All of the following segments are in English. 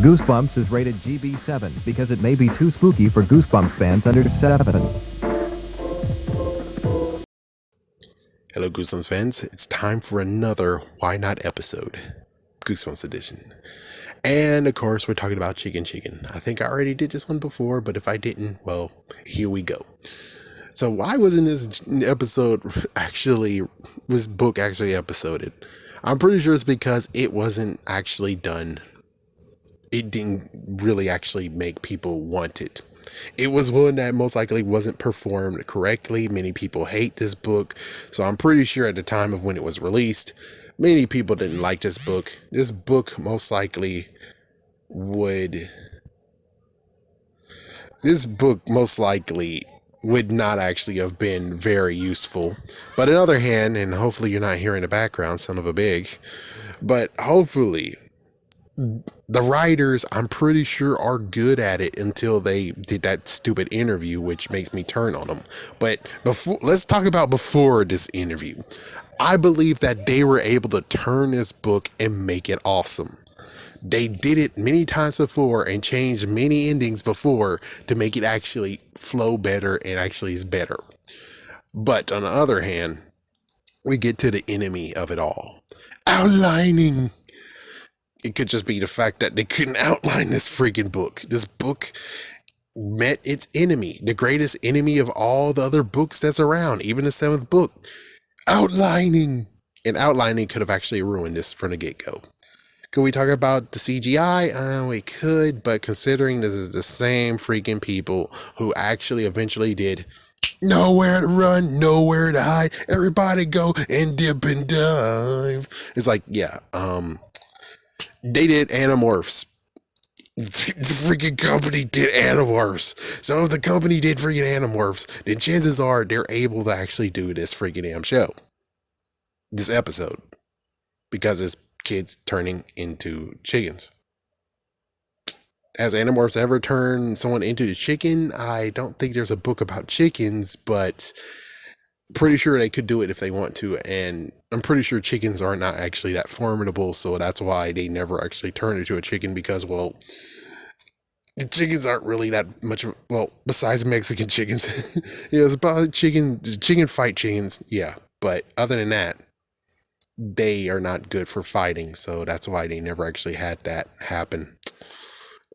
Goosebumps is rated GB7 because it may be too spooky for Goosebumps fans under 7. Hello, Goosebumps fans. It's time for another Why Not episode, Goosebumps edition. And of course, we're talking about Chicken. I think I already did this one before, but if I didn't, well, here we go. So why wasn't this book actually episoded? I'm pretty sure it's because it wasn't actually done. It didn't really actually make people want it. It was one that most likely wasn't performed correctly. Many people hate this book. So I'm pretty sure at the time of when it was released, many people didn't like this book. This book most likely would not actually have been very useful. But on the other hand, and hopefully you're not hearing the background, son of a big, but hopefully the writers, I'm pretty sure, are good at it until they did that stupid interview, which makes me turn on them. But let's talk about before this interview. I believe that they were able to turn this book and make it awesome. They did it many times before and changed many endings before to make it actually flow better and actually is better. But on the other hand, we get to the enemy of it all. Outlining. It could just be the fact that they couldn't outline this freaking book. This book met its enemy, the greatest enemy of all the other books that's around, even the 7th book. Outlining. And outlining could have actually ruined this from the get-go. Could we talk about the CGI? We could, but considering this is the same freaking people who actually eventually did nowhere to run, nowhere to hide, everybody go and dip and dive. It's like, yeah, they did Animorphs. The freaking company did Animorphs. So if the company did freaking Animorphs, then chances are they're able to actually do this freaking damn show. This episode. Because it's kids turning into chickens. Has Animorphs ever turned someone into a chicken? I don't think there's a book about chickens, but pretty sure they could do it if they want to, and I'm pretty sure chickens are not actually that formidable, so that's why they never actually turn into a chicken, because, well, the chickens aren't really that much, well, besides Mexican chickens. Yeah, it's about chicken fight chickens, yeah, but other than that, they are not good for fighting, so that's why they never actually had that happen.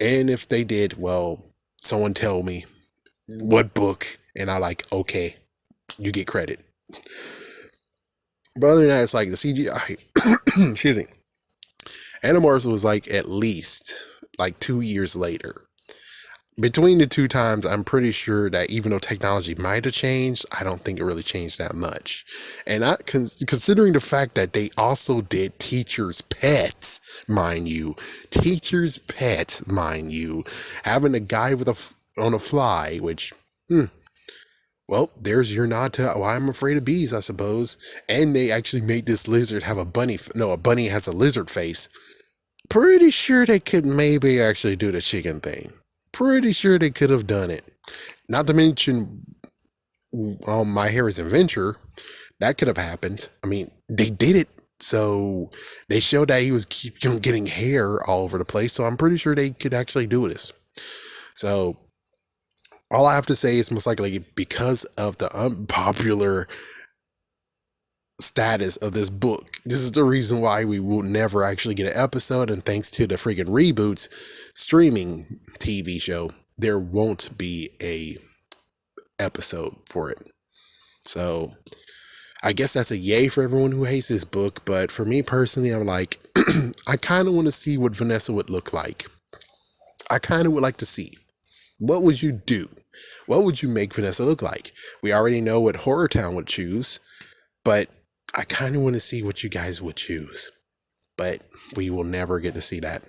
And if they did, well, someone tell me what book, and I like, okay, you get credit. But other than that, it's like the CGI, excuse me, Animorphs was like at least like 2 years later. Between the two times, I'm pretty sure that even though technology might have changed, I don't think it really changed that much. And considering the fact that they also did Teacher's Pet, mind you, having a guy on a fly, which, well, there's your nod to why I'm afraid of bees, I suppose. And they actually made this lizard have a bunny has a lizard face. Pretty sure they could maybe actually do the chicken thing. Pretty sure they could have done it. Not to mention, My Harry's Adventure, that could have happened. I mean, they did it. So they showed that he was getting hair all over the place. So I'm pretty sure they could actually do this. So all I have to say is most likely because of the unpopular status of this book. This is the reason why we will never actually get an episode, and thanks to the freaking reboots streaming TV show, there won't be a episode for it. So I guess that's a yay for everyone who hates this book, but for me personally, I'm like, I kind of want to see what Vanessa would look like. I kind of would like to see. What would you do? What would you make Vanessa look like? We already know what Horror Town would choose, but I kind of want to see what you guys would choose. But we will never get to see that.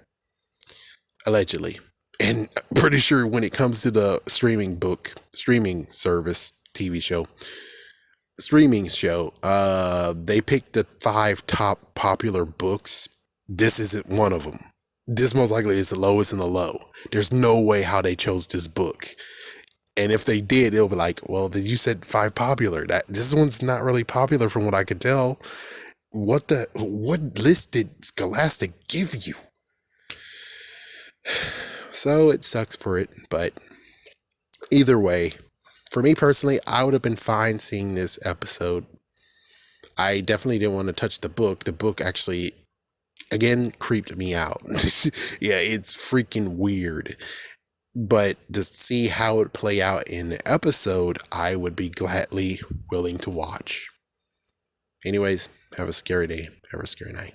Allegedly. And I'm pretty sure when it comes to the streaming service, TV show, they picked the 5 top popular books. This isn't one of them. This most likely is the lowest in the low. There's no way how they chose this book. And if they did, it'll be like, well, then you said 5 popular. This one's not really popular from what I could tell. What list did Scholastic give you? So it sucks for it, but either way, for me personally, I would have been fine seeing this episode. I definitely didn't want to touch the book. The book actually, again, creeped me out. Yeah, it's freaking weird. But to see how it play out in the episode, I would be gladly willing to watch. Anyways, have a scary day. Have a scary night.